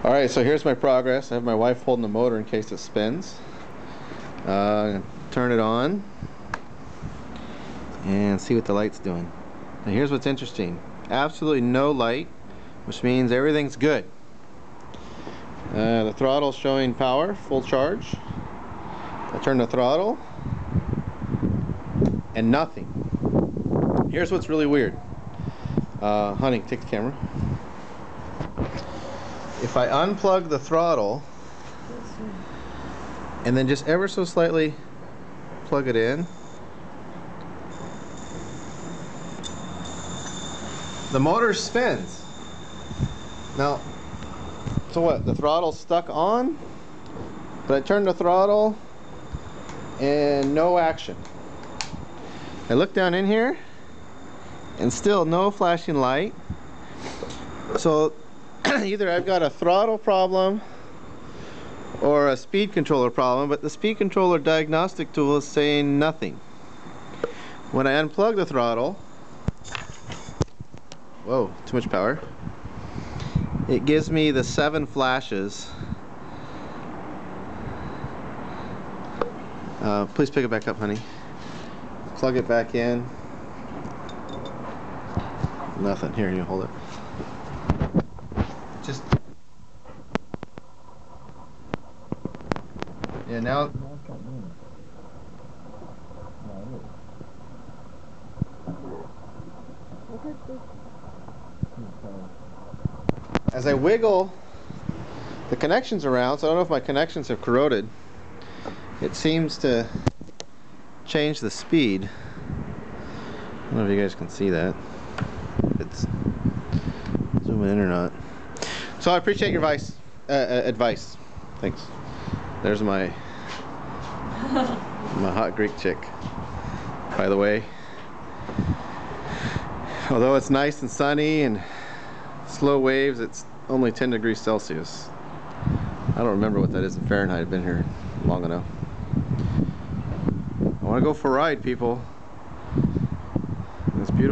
Alright, so here's my progress. I have my wife holding the motor in case it spins. Turn it on and see what the light's doing. Now here's what's interesting. Absolutely no light, which means everything's good. The throttle's showing power, full charge. I turn the throttle and nothing. Here's what's really weird. Honey, take the camera. If I unplug the throttle and then just ever so slightly plug it in, the motor spins. Now, so what? The throttle's stuck on, but I turn the throttle and no action. I look down in here and still no flashing light. So either I've got a throttle problem or a speed controller problem, but the speed controller diagnostic tool is saying nothing. When I unplug the throttle, whoa, too much power, it gives me the 7 flashes. Please pick it back up, honey. Plug it back in. Nothing. Here, you hold it. Just, yeah, now as I wiggle the connections around, so I don't know if my connections have corroded, it seems to change the speed. I don't know if you guys can see that, if it's zooming in or not. So I appreciate your advice. Thanks. There's my hot Greek chick, by the way. Although it's nice and sunny and slow waves, it's only 10 degrees Celsius. I don't remember what that is in Fahrenheit. I've been here long enough. I want to go for a ride, people. It's beautiful.